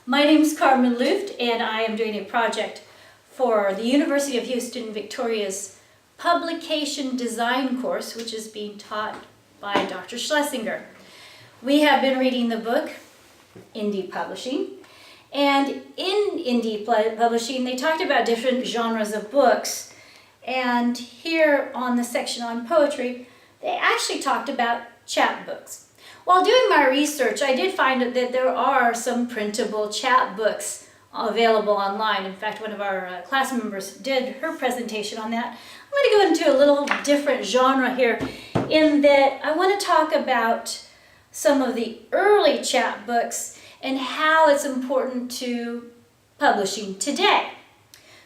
My name is Carmen Luft, and I am doing a project for the University of Houston Victoria's Publication Design course, which is being taught by Dr. Schlesinger. We have been reading the book, Indie Publishing, and in Indie Publishing, they talked about different genres of books, and here on the section on poetry, they actually talked about chapbooks. While doing my research, I did find that there are some printable chapbooks available online. In fact, one of our class members did her presentation on that. I'm going to go into a little different genre here in that I want to talk about some of the early chapbooks and how it's important to publishing today.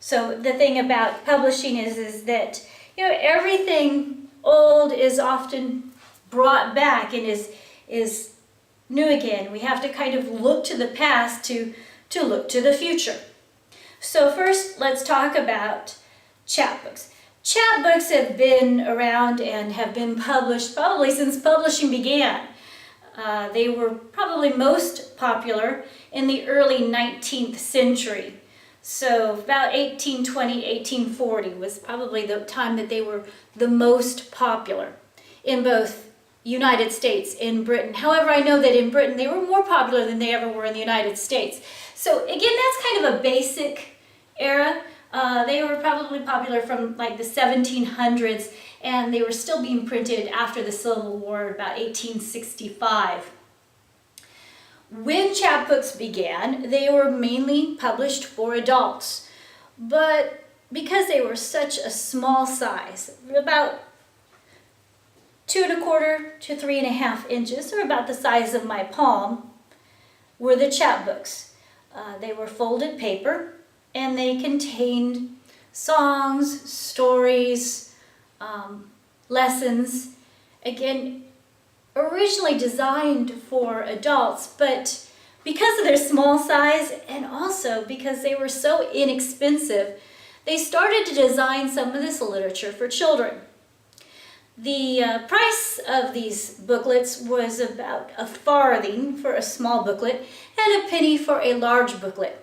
So the thing about publishing is that everything old is often brought back and is new again. We have to kind of look to the past to look to the future. So first, let's talk about chapbooks. Chapbooks have been around and have been published probably since publishing began. They were probably most popular in the early 19th century. So about 1820, 1840 was probably the time that they were the most popular in both United States and Britain. However, I know that in Britain they were more popular than they ever were in the United States. So again, that's kind of a basic era. They were probably popular from like the 1700s, and they were still being printed after the Civil War, about 1865. When chapbooks began, they were mainly published for adults, but because they were such a small size, about 2 1/4 to 3 1/2 inches, or about the size of my palm, were the chapbooks. They were folded paper, and they contained songs, stories, lessons. Again, originally designed for adults, but because of their small size and also because they were so inexpensive, they started to design some of this literature for children. The price of these booklets was about a farthing for a small booklet and a penny for a large booklet.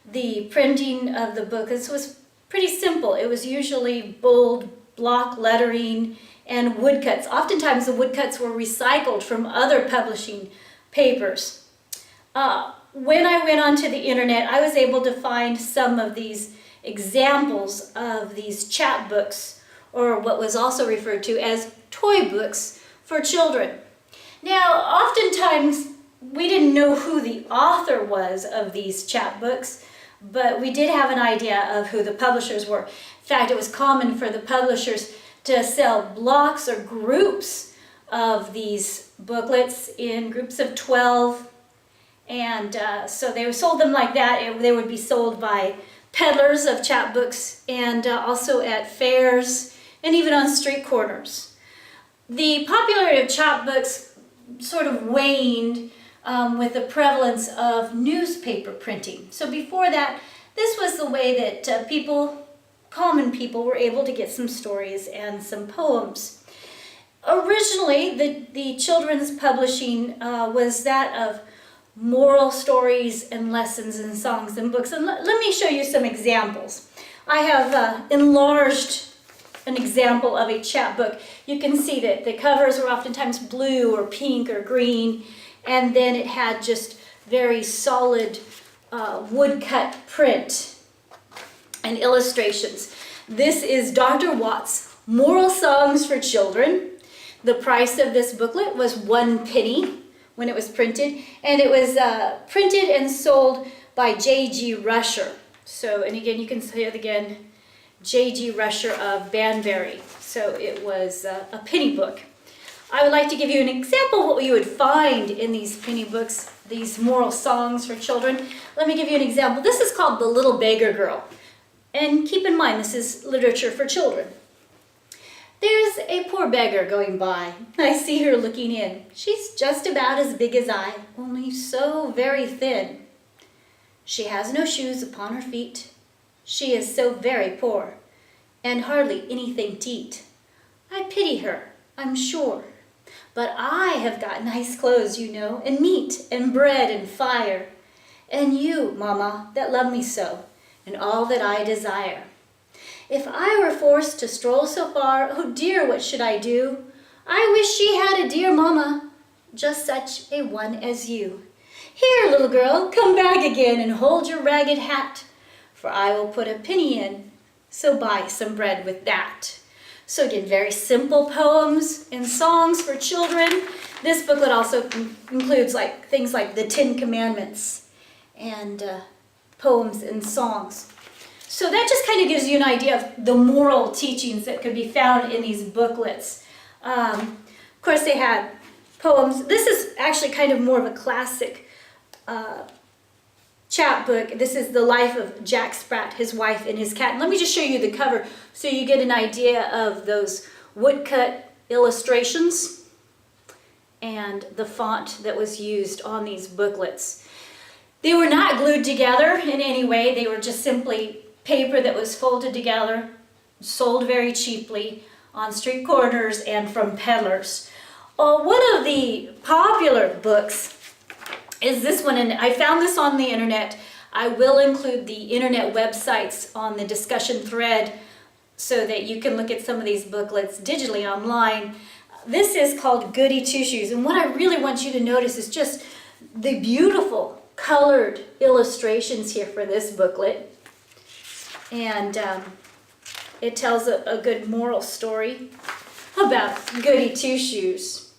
The printing of the booklets was pretty simple. It was usually bold block lettering and woodcuts. Oftentimes the woodcuts were recycled from other publishing papers. When I went onto the internet, I was able to find some of these examples of these chapbooks, or what was also referred to as toy books for children. Now, oftentimes we didn't know who the author was of these chapbooks, but we did have an idea of who the publishers were. In fact, it was common for the publishers to sell blocks or groups of these booklets in groups of 12, and so they sold them like that. They would be sold by peddlers of chapbooks and also at fairs and even on street corners. The popularity of chapbooks sort of waned with the prevalence of newspaper printing. So before that, this was the way that common people were able to get some stories and some poems. Originally, the children's publishing was that of moral stories and lessons and songs and books. And let me show you some examples. I have enlarged an example of a chapbook. You can see that the covers were oftentimes blue or pink or green, and then it had just very solid woodcut print and illustrations. This is Dr. Watt's Moral Songs for Children. The price of this booklet was 1 penny when it was printed, and it was printed and sold by J.G. Rusher. So, and again, you can see it again, J.G. Rusher of Banbury. So it was a penny book. I would like to give you an example of what you would find in these penny books, these moral songs for children. Let me give you an example. This is called The Little Beggar Girl. And keep in mind, this is literature for children. There's a poor beggar going by. I see her looking in. She's just about as big as I, only so very thin. She has no shoes upon her feet. She is so very poor, and hardly anything to eat. I pity her, I'm sure. But I have got nice clothes, and meat and bread and fire. and you, Mama, that love me so, and all that I desire. If I were forced to stroll so far, oh dear, what should I do? I wish she had a dear Mama, just such a one as you. Here, little girl, come back again and hold your ragged hat, for I will put a penny in, so buy some bread with that. So again, very simple poems and songs for children. This booklet also includes things like the 10 Commandments and poems and songs. So that just kind of gives you an idea of the moral teachings that could be found in these booklets. Of course, they had poems. This is actually kind of more of a classic chap book. This is the life of Jack Sprat, his wife, and his cat. And let me just show you the cover so you get an idea of those woodcut illustrations and the font that was used on these booklets. They were not glued together in any way. They were just simply paper that was folded together, sold very cheaply on street corners and from peddlers. One of the popular books is this one, and I found this on the internet. I will include the internet websites on the discussion thread so that you can look at some of these booklets digitally online. This is called Goody Two Shoes, and what I really want you to notice is just the beautiful colored illustrations here for this booklet. And it tells a good moral story about Goody Two Shoes.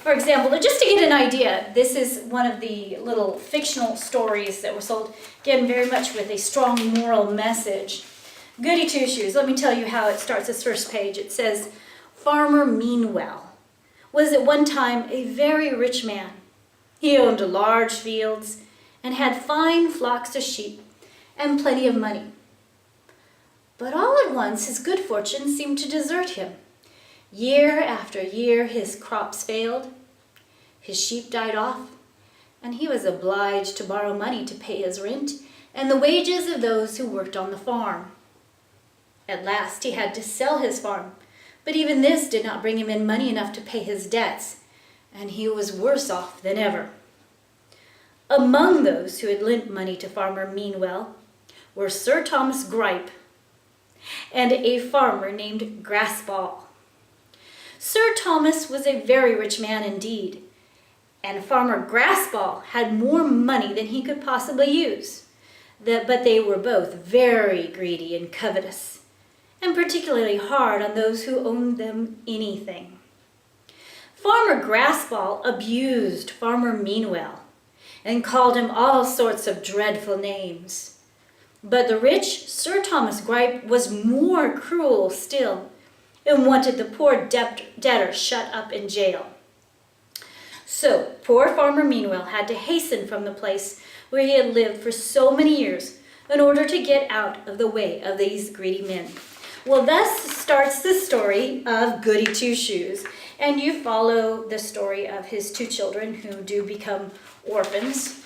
For example, just to get an idea, this is one of the little fictional stories that were sold, again, very much with a strong moral message. Goody Two Shoes, let me tell you how it starts this first page. It says, Farmer Meanwell was at one time a very rich man. He owned large fields and had fine flocks of sheep and plenty of money. But all at once his good fortune seemed to desert him. Year after year his crops failed, his sheep died off, and he was obliged to borrow money to pay his rent and the wages of those who worked on the farm. At last he had to sell his farm, but even this did not bring him in money enough to pay his debts, and he was worse off than ever. Among those who had lent money to Farmer Meanwell were Sir Thomas Gripe and a farmer named Grassball. Sir Thomas was a very rich man indeed, and Farmer Grassball had more money than he could possibly use. But they were both very greedy and covetous, and particularly hard on those who owned them anything. Farmer Grassball abused Farmer Meanwell and called him all sorts of dreadful names. But the rich Sir Thomas Gripe was more cruel still and wanted the poor debtor shut up in jail. So poor Farmer Meanwell had to hasten from the place where he had lived for so many years in order to get out of the way of these greedy men. Well, thus starts the story of Goody Two Shoes, and you follow the story of his two children who do become orphans.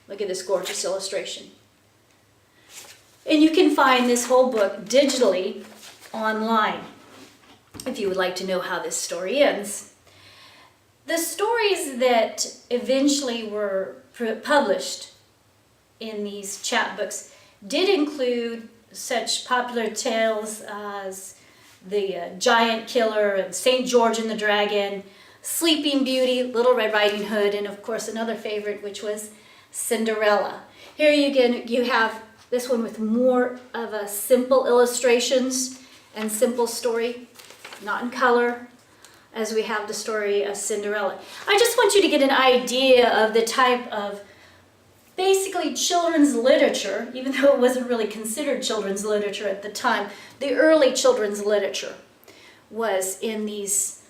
Look at this gorgeous illustration. And you can find this whole book digitally online if you would like to know how this story ends. The stories that eventually were published in these chapbooks did include such popular tales as the Giant Killer and St. George and the Dragon, Sleeping Beauty, Little Red Riding Hood, and of course another favorite, which was Cinderella. Here you have this one with more of a simple illustrations and simple story, not in color, as we have the story of Cinderella. I just want you to get an idea of the type of basically children's literature, even though it wasn't really considered children's literature at the time. The early children's literature was in these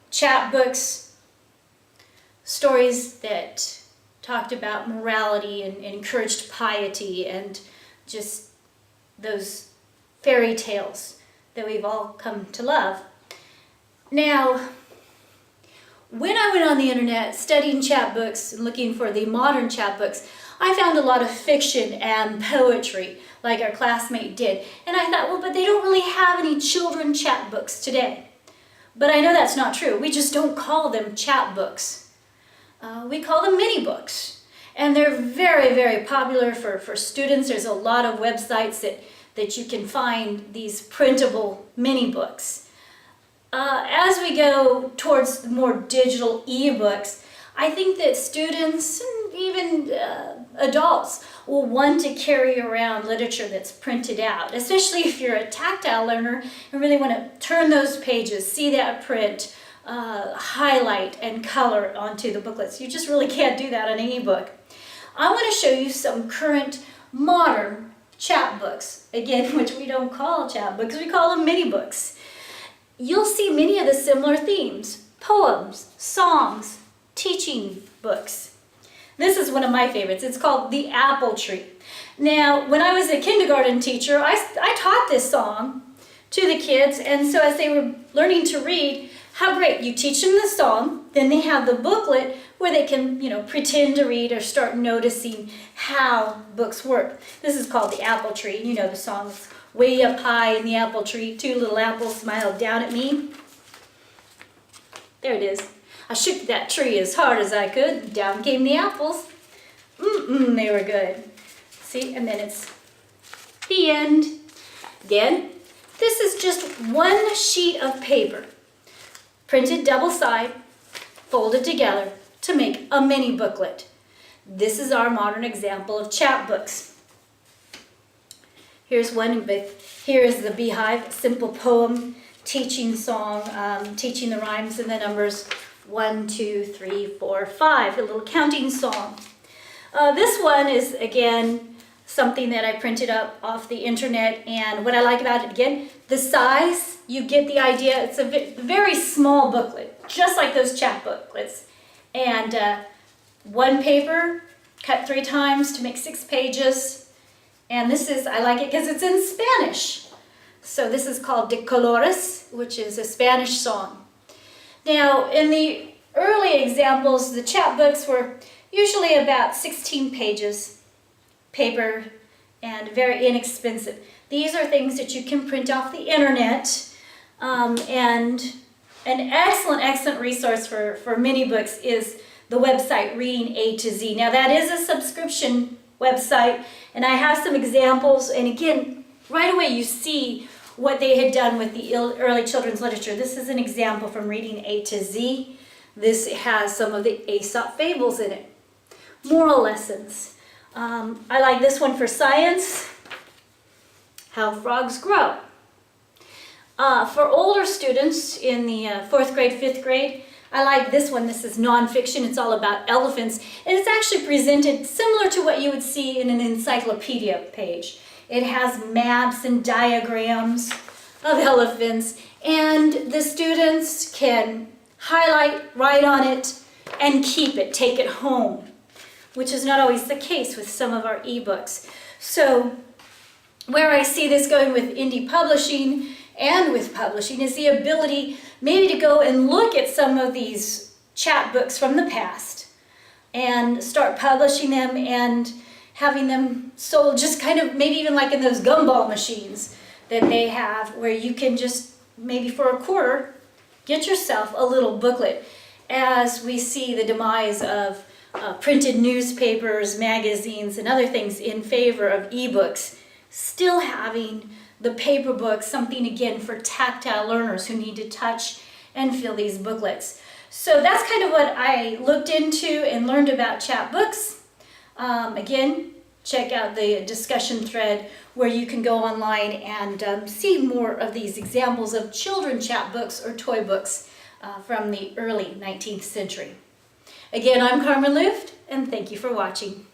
chapbooks, stories that talked about morality and encouraged piety and just those fairy tales that we've all come to love. Now, when I went on the internet studying chapbooks and looking for the modern chapbooks, I found a lot of fiction and poetry, like our classmate did. And I thought, well, but they don't really have any children chapbooks today. But I know that's not true. We just don't call them chapbooks. We call them mini books. And they're very, very popular for students. There's a lot of websites that you can find these printable mini books. As we go towards more digital e-books, I think that students and even adults will want to carry around literature that's printed out, especially if you're a tactile learner and really want to turn those pages, see that print, highlight and color onto the booklets. You just really can't do that on an e-book. I want to show you some current modern chapbooks, again, which we don't call chapbooks, we call them mini books. You'll see many of the similar themes: poems, songs, teaching books. This is one of my favorites. It's called The Apple Tree. Now, when I was a kindergarten teacher, I taught this song to the kids, and so as they were learning to read, how great, you teach them the song, then they have the booklet where they can, pretend to read or start noticing how books work. This is called The Apple Tree. You know the song. It's way up high in the apple tree, two little apples smiled down at me. There it is. I shook that tree as hard as I could. Down came the apples. They were good. See, and then it's the end. Again, this is just one sheet of paper, printed double side, folded together to make a mini booklet. This is our modern example of chapbooks. Here's one, but here is the Beehive, simple poem, teaching song, teaching the rhymes and the numbers, 1, 2, 3, 4, 5, a little counting song. This one is, again, something that I printed up off the internet, and what I like about it, again, the size, you get the idea. It's a very small booklet, just like those chapbooklets. And one paper, cut 3 times to make 6 pages. And this is, I like it because it's in Spanish. So this is called De Colores, which is a Spanish song. Now, in the early examples, the chapbooks were usually about 16 pages, paper, and very inexpensive. These are things that you can print off the internet. And an excellent resource for mini books is the website Reading A to Z. Now, that is a subscription website, and I have some examples, and again, right away you see what they had done with the early children's literature. This is an example from Reading A to Z. This has some of the Aesop fables in it. Moral lessons. I like this one for science, How Frogs Grow. For older students in the 4th grade, 5th grade, I like this one. This is nonfiction. It's all about elephants. And it's actually presented similar to what you would see in an encyclopedia page. It has maps and diagrams of elephants. And the students can highlight, write on it, and keep it, take it home, which is not always the case with some of our ebooks. So where I see this going with indie publishing and with publishing is the ability maybe to go and look at some of these chapbooks from the past and start publishing them and having them sold, just kind of maybe even like in those gumball machines that they have, where you can just maybe for a quarter get yourself a little booklet. As we see the demise of printed newspapers, magazines, and other things in favor of ebooks, still having the paper book, something again for tactile learners who need to touch and feel these booklets. So that's kind of what I looked into and learned about chapbooks. Again, check out the discussion thread where you can go online and see more of these examples of children chapbooks or toy books from the early 19th century. Again, I'm Carmen Luft, and thank you for watching.